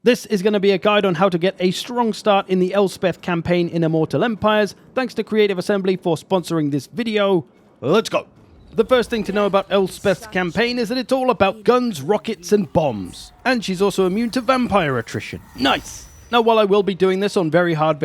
This is going to be a guide on how to get a strong start in the Elspeth campaign in Immortal Empires. Thanks to Creative Assembly for sponsoring this video. Let's go! The first thing to know about Elspeth's campaign is that it's all about guns, rockets and bombs. And she's also immune to vampire attrition. Nice! Now while I will be doing this on very hard,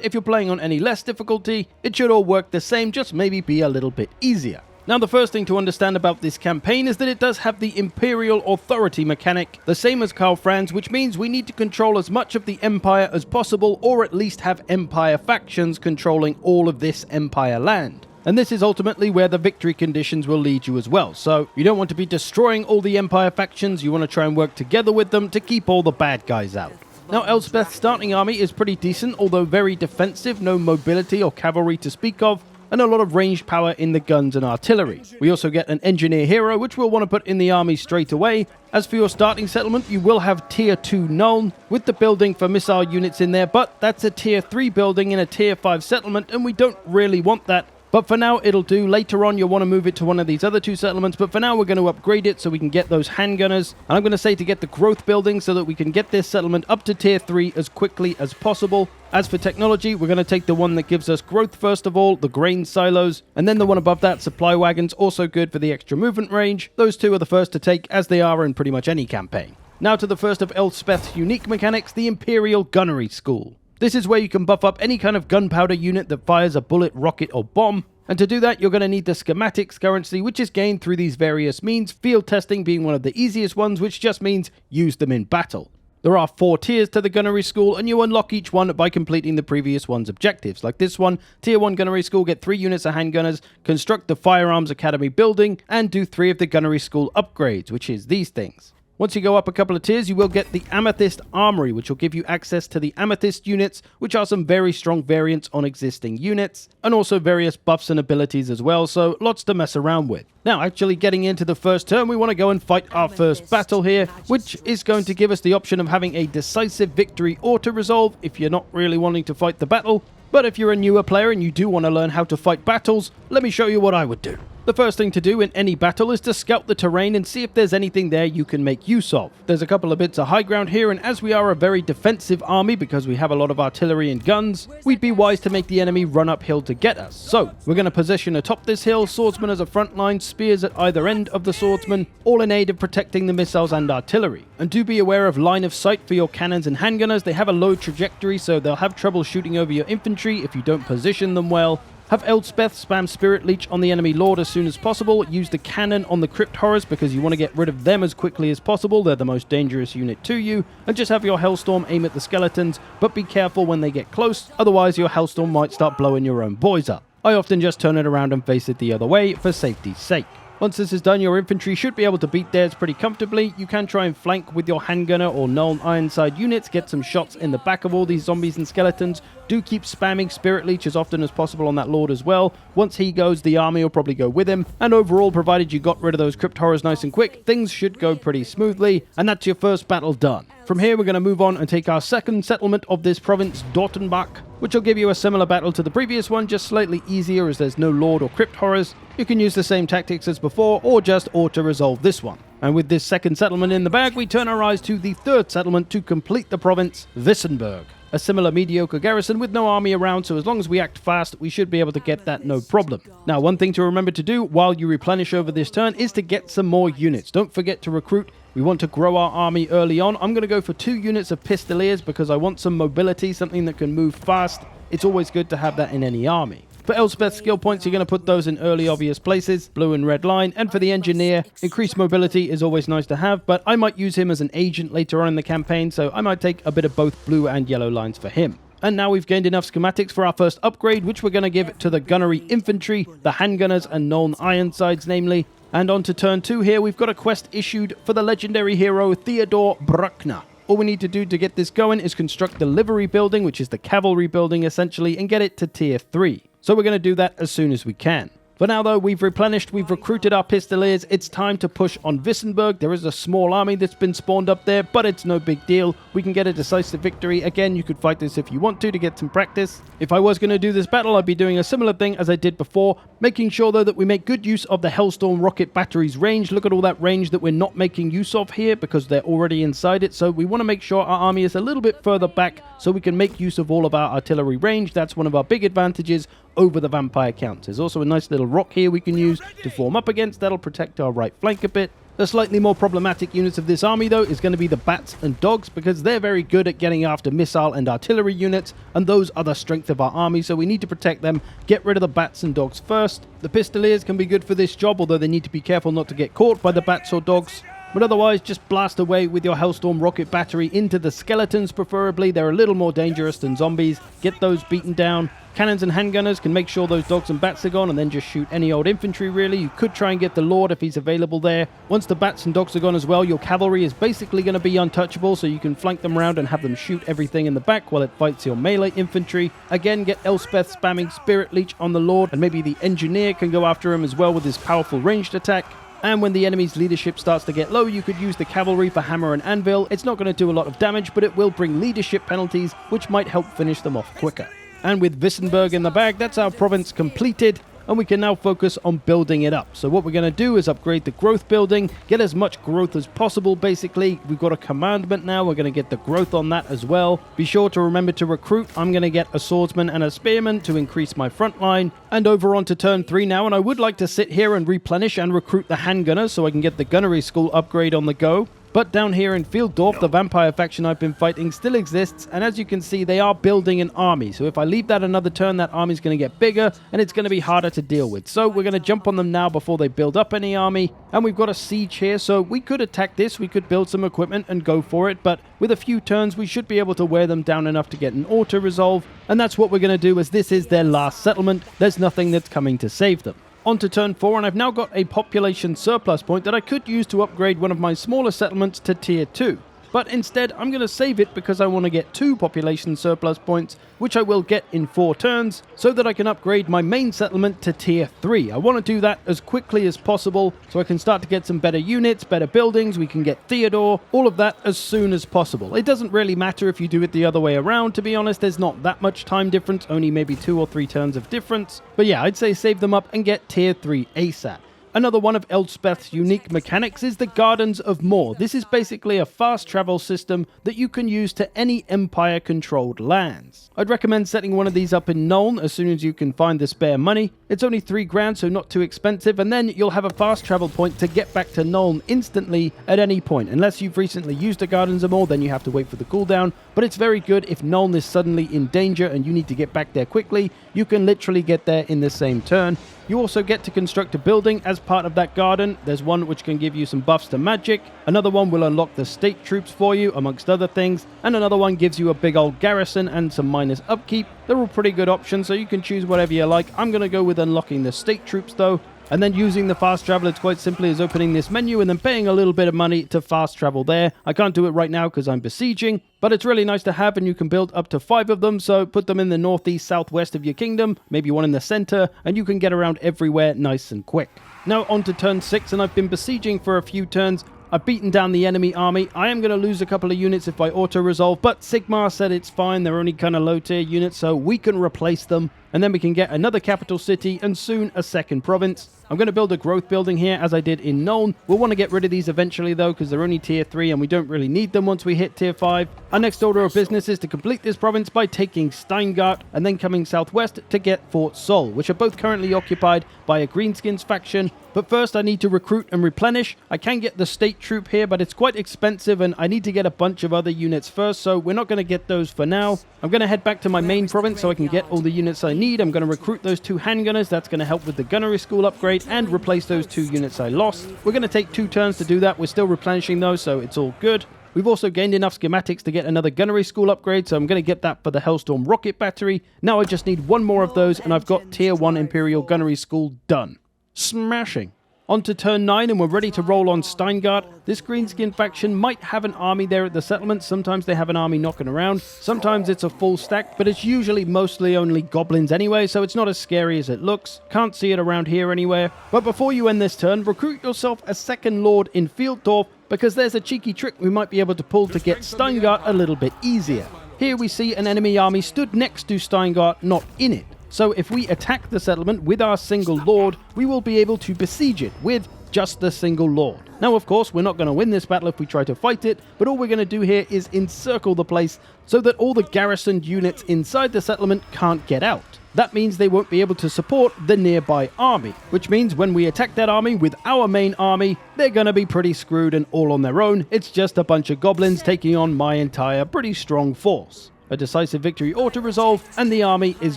if you're playing on any less difficulty, it should all work the same, just maybe be a little bit easier. Now the first thing to understand about this campaign is that it does have the Imperial Authority mechanic, the same as Karl Franz, which means we need to control as much of the Empire as possible, or at least have Empire factions controlling all of this Empire land. And this is ultimately where the victory conditions will lead you as well. So you don't want to be destroying all the Empire factions, you want to try and work together with them to keep all the bad guys out. Now Elspeth's starting army is pretty decent, although very defensive, no mobility or cavalry to speak of, and a lot of ranged power in the guns and artillery. We also get an engineer hero, which we'll want to put in the army straight away. As for your starting settlement, you will have tier 2 Nuln, with the building for missile units in there, but that's a tier 3 building in a tier 5 settlement, and we don't really want that. But for now, it'll do. Later on, you'll want to move it to one of these other 2 settlements. But for now, we're going to upgrade it so we can get those handgunners. And I'm going to say to get the growth building so that we can get this settlement up to tier 3 as quickly as possible. As for technology, we're going to take the one that gives us growth first of all, the grain silos. And then the one above that, supply wagons, also good for the extra movement range. Those 2 are the first to take, as they are in pretty much any campaign. Now to the first of Elspeth's unique mechanics, the Imperial Gunnery School. This is where you can buff up any kind of gunpowder unit that fires a bullet, rocket or bomb. And to do that, you're going to need the schematics currency, which is gained through these various means, field testing being one of the easiest ones, which just means use them in battle. There are 4 tiers to the Gunnery School, and you unlock each one by completing the previous one's objectives. Like this one, Tier 1 Gunnery School, get 3 units of handgunners, construct the Firearms Academy building, and do 3 of the Gunnery School upgrades, which is these things. Once you go up a couple of tiers, you will get the Amethyst Armory, which will give you access to the Amethyst units, which are some very strong variants on existing units, and also various buffs and abilities as well, so lots to mess around with. Now, actually getting into the first turn, we want to go and fight our first battle here, which is going to give us the option of having a decisive victory auto-resolve if you're not really wanting to fight the battle. But if you're a newer player and you do want to learn how to fight battles, let me show you what I would do. The first thing to do in any battle is to scout the terrain and see if there's anything there you can make use of. There's a couple of bits of high ground here, and as we are a very defensive army because we have a lot of artillery and guns, we'd be wise to make the enemy run uphill to get us. So we're going to position atop this hill, swordsmen as a front line, spears at either end of the swordsmen, all in aid of protecting the missiles and artillery. And do be aware of line of sight for your cannons and handgunners. They have a low trajectory, so they'll have trouble shooting over your infantry if you don't position them well. Have Elspeth spam Spirit Leech on the enemy lord as soon as possible. Use the cannon on the Crypt Horrors because you want to get rid of them as quickly as possible. They're the most dangerous unit to you. And just have your Hellstorm aim at the skeletons, but be careful when they get close. Otherwise, your Hellstorm might start blowing your own boys up. I often just turn it around and face it the other way for safety's sake. Once this is done, your infantry should be able to beat theirs pretty comfortably. You can try and flank with your handgunner or Nuln Ironside units, get some shots in the back of all these zombies and skeletons. Do keep spamming Spirit Leech as often as possible on that lord as well. Once he goes, the army will probably go with him. And overall, provided you got rid of those Crypt Horrors nice and quick, things should go pretty smoothly. And that's your first battle done. From here, we're going to move on and take our second settlement of this province, Dortenbach, which will give you a similar battle to the previous one, just slightly easier as there's no Lord or Crypt Horrors. You can use the same tactics as before, or just auto-resolve this one. And with this second settlement in the bag, we turn our eyes to the third settlement to complete the province, Wissenburg. A similar mediocre garrison with no army around, so as long as we act fast, we should be able to get that no problem. Now, one thing to remember to do while you replenish over this turn is to get some more units. Don't forget to recruit. We want to grow our army early on. I'm going to go for 2 units of Pistoliers because I want some mobility, something that can move fast. It's always good to have that in any army. For Elspeth's skill points, you're going to put those in early obvious places, blue and red line. And for the engineer, increased mobility is always nice to have, but I might use him as an agent later on in the campaign, so I might take a bit of both blue and yellow lines for him. And now we've gained enough schematics for our first upgrade, which we're going to give to the gunnery infantry, the handgunners and Nuln Ironsides namely. And on to turn 2 here, we've got a quest issued for the legendary hero Theodore Bruckner. All we need to do to get this going is construct the livery building, which is the cavalry building essentially, and get it to tier 3. So we're going to do that as soon as we can. For now though, we've replenished, we've recruited our Pistoliers, it's time to push on Wissenburg. There is a small army that's been spawned up there, but it's no big deal. We can get a decisive victory. Again, you could fight this if you want to get some practice. If I was going to do this battle, I'd be doing a similar thing as I did before, Making sure though that we make good use of the Hellstorm rocket battery's range. Look at all that range that we're not making use of here because they're already inside it. So we want to make sure our army is a little bit further back so we can make use of all of our artillery range. That's one of our big advantages over the vampire counts. There's also a nice little rock here we can use to form up against. That'll protect our right flank a bit. The slightly more problematic units of this army, though, is going to be the bats and dogs, because they're very good at getting after missile and artillery units, and those are the strength of our army, so we need to protect them. Get rid of the bats and dogs first. The pistoliers can be good for this job, although they need to be careful not to get caught by the bats or dogs. But otherwise, just blast away with your Hellstorm rocket battery into the skeletons, preferably. They're a little more dangerous than zombies. Get those beaten down. Cannons and handgunners can make sure those dogs and bats are gone, and then just shoot any old infantry, really. You could try and get the Lord if he's available there. Once the bats and dogs are gone as well, your cavalry is basically going to be untouchable, so you can flank them around and have them shoot everything in the back while it fights your melee infantry. Again, get Elspeth spamming Spirit Leech on the Lord, and maybe the Engineer can go after him as well with his powerful ranged attack. And when the enemy's leadership starts to get low, you could use the cavalry for hammer and anvil. It's not going to do a lot of damage, but it will bring leadership penalties, which might help finish them off quicker. And with Wissenberg in the bag, that's our province completed, and we can now focus on building it up. So what we're going to do is upgrade the growth building, get as much growth as possible, basically. We've got a commandment now, we're going to get the growth on that as well. Be sure to remember to recruit. I'm going to get a swordsman and a spearman to increase my front line. And over on to turn 3 now, and I would like to sit here and replenish and recruit the handgunners so I can get the gunnery school upgrade on the go. But down here in Fieldorf, the vampire faction I've been fighting still exists, and as you can see, they are building an army. So if I leave that another turn, that army's going to get bigger, and it's going to be harder to deal with. So we're going to jump on them now before they build up any army. And we've got a siege here, so we could attack this, we could build some equipment and go for it, but with a few turns, we should be able to wear them down enough to get an auto-resolve, and that's what we're going to do, as this is their last settlement. There's nothing that's coming to save them. On to turn 4, and I've now got a population surplus point that I could use to upgrade one of my smaller settlements to tier 2. But instead, I'm going to save it because I want to get 2 population surplus points, which I will get in 4 turns, so that I can upgrade my main settlement to tier 3. I want to do that as quickly as possible, so I can start to get some better units, better buildings, we can get Theodore, all of that as soon as possible. It doesn't really matter if you do it the other way around, to be honest. There's not that much time difference, only maybe 2 or 3 turns of difference. But yeah, I'd say save them up and get tier 3 ASAP. Another one of Elspeth's unique mechanics is the Gardens of Moor. This is basically a fast travel system that you can use to any Empire-controlled lands. I'd recommend setting one of these up in Nuln as soon as you can find the spare money. It's only 3 grand, so not too expensive, and then you'll have a fast travel point to get back to Nuln instantly at any point. Unless you've recently used the Gardens of Moor, then you have to wait for the cooldown, but it's very good if Nuln is suddenly in danger and you need to get back there quickly. You can literally get there in the same turn. You also get to construct a building as part of that garden. There's one which can give you some buffs to magic. Another one will unlock the state troops for you, amongst other things. And another one gives you a big old garrison and some minus upkeep. They're all pretty good options, so you can choose whatever you like. I'm going to go with unlocking the state troops, though. And then using the fast travel, it's quite simply as opening this menu and then paying a little bit of money to fast travel there. I can't do it right now because I'm besieging, but it's really nice to have, and you can build up to 5 of them, so put them in the northeast, southwest of your kingdom, maybe one in the center, and you can get around everywhere nice and quick. Now on to turn 6, and I've been besieging for a few turns. I've beaten down the enemy army. I am going to lose a couple of units if I auto-resolve, but Sigmar said it's fine. They're only kind of low-tier units, so we can replace them. And then we can get another capital city and soon a second province. I'm going to build a growth building here as I did in Nuln. We'll want to get rid of these eventually though, because they're only tier 3 and we don't really need them once we hit tier 5. Our next order of business is to complete this province by taking Steingart and then coming southwest to get Fort Sol, which are both currently occupied by a Greenskins faction. But first I need to recruit and replenish. I can get the state troop here, but it's quite expensive and I need to get a bunch of other units first, so we're not going to get those for now. I'm going to head back to my main province so I can get all the units I need. I'm going to recruit those 2 handgunners. That's going to help with the gunnery school upgrade and replace those 2 units I lost. We're going to take 2 turns to do that. We're still replenishing those, so it's all good. We've also gained enough schematics to get another gunnery school upgrade, so I'm going to get that for the Hellstorm rocket battery. Now I just need 1 more of those, and I've got tier 1 Imperial gunnery school done. Smashing. On to turn 9, and we're ready to roll on Steingart. This Greenskin faction might have an army there at the settlement. Sometimes they have an army knocking around. Sometimes it's a full stack, but it's usually mostly only goblins anyway, so it's not as scary as it looks. Can't see it around here anywhere. But before you end this turn, recruit yourself a second lord in Fieldorf, because there's a cheeky trick we might be able to pull to get Steingart a little bit easier. Here we see an enemy army stood next to Steingart, not in it. So if we attack the settlement with our single lord, we will be able to besiege it with just the single lord. Now, of course, we're not going to win this battle if we try to fight it, but all we're going to do here is encircle the place so that all the garrisoned units inside the settlement can't get out. That means they won't be able to support the nearby army, which means when we attack that army with our main army, they're going to be pretty screwed and all on their own. It's just a bunch of goblins taking on my entire pretty strong force. A decisive victory auto-resolve, and the army is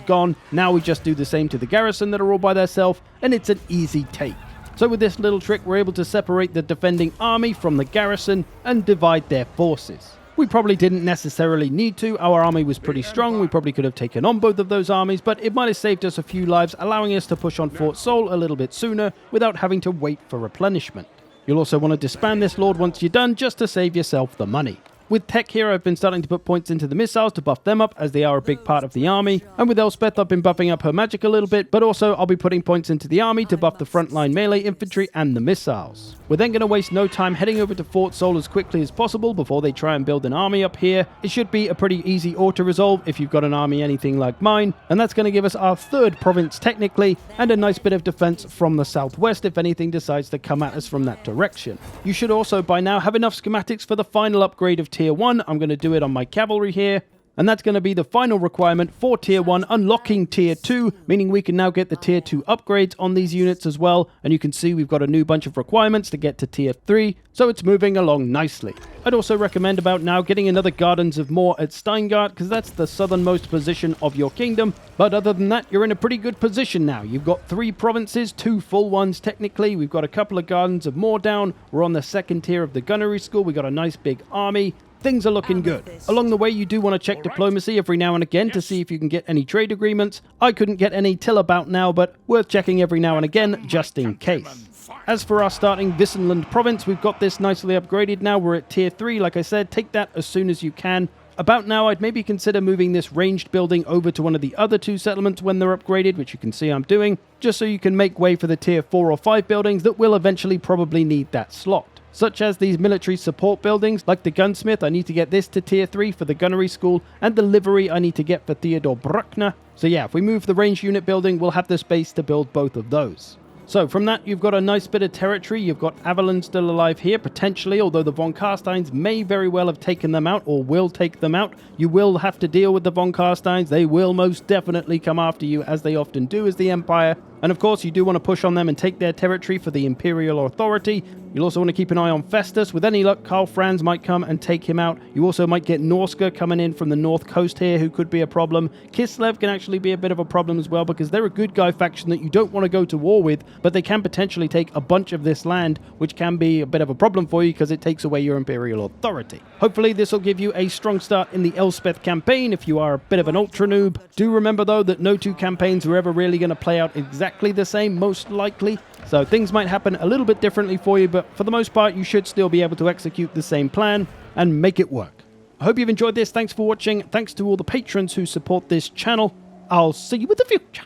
gone. Now we just do the same to the garrison that are all by themselves, and it's an easy take. So with this little trick, we're able to separate the defending army from the garrison and divide their forces. We probably didn't necessarily need to. Our army was pretty strong. We probably could have taken on both of those armies, but it might have saved us a few lives, allowing us to push on Fort Seoul a little bit sooner without having to wait for replenishment. You'll also want to disband this lord once you're done, just to save yourself the money. With tech here, I've been starting to put points into the missiles to buff them up, as they are a big part of the army. And with Elspeth, I've been buffing up her magic a little bit, but also I'll be putting points into the army to buff the frontline melee infantry and the missiles. We're then going to waste no time heading over to Fort Seoul as quickly as possible before they try and build an army up here. It should be a pretty easy auto-resolve if you've got an army anything like mine, and that's going to give us our third province technically, and a nice bit of defense from the southwest if anything decides to come at us from that direction. You should also by now have enough schematics for the final upgrade of Tier 1. I'm going to do it on my cavalry here. And that's going to be the final requirement for Tier 1, unlocking Tier 2, meaning we can now get the Tier 2 upgrades on these units as well. And you can see we've got a new bunch of requirements to get to Tier 3, so it's moving along nicely. I'd also recommend about now getting another Gardens of Moor at Steingart, because that's the southernmost position of your kingdom. But other than that, you're in a pretty good position now. You've got 3 provinces, 2 full ones technically. We've got a couple of Gardens of Moor down. We're on the 2nd tier of the gunnery school. We've got a nice big army. Things are looking good. Along the way, you do want to check diplomacy every now and again to see if you can get any trade agreements. I couldn't get any till about now, but worth checking every now and again, just in case. As for our starting Vissenland province, we've got this nicely upgraded now. We're at Tier 3, like I said. Take that as soon as you can. About now, I'd maybe consider moving this ranged building over to one of the other 2 settlements when they're upgraded, which you can see I'm doing, just so you can make way for the Tier 4 or 5 buildings that will eventually probably need that slot. Such as these military support buildings, like the gunsmith. I need to get this to Tier 3 for the gunnery school, and the livery I need to get for Theodore Bruckner. So yeah, if we move the range unit building, we'll have the space to build both of those. So from that, you've got a nice bit of territory. You've got Avalon still alive here, potentially, although the von Carsteins may very well have taken them out, or will take them out. You will have to deal with the von Carsteins. They will most definitely come after you, as they often do as the Empire. And of course, you do want to push on them and take their territory for the Imperial Authority. You'll also want to keep an eye on Festus. With any luck, Karl Franz might come and take him out. You also might get Norska coming in from the north coast here, who could be a problem. Kislev can actually be a bit of a problem as well, because they're a good guy faction that you don't want to go to war with, but they can potentially take a bunch of this land, which can be a bit of a problem for you because it takes away your Imperial Authority. Hopefully, this will give you a strong start in the Elspeth campaign if you are a bit of an ultra noob. Do remember, though, that no 2 campaigns are ever really going to play out exactly the same, most likely. So things might happen a little bit differently for you, but for the most part, you should still be able to execute the same plan and make it work. I hope you've enjoyed this. Thanks for watching. Thanks to all the patrons who support this channel. I'll see you in the future.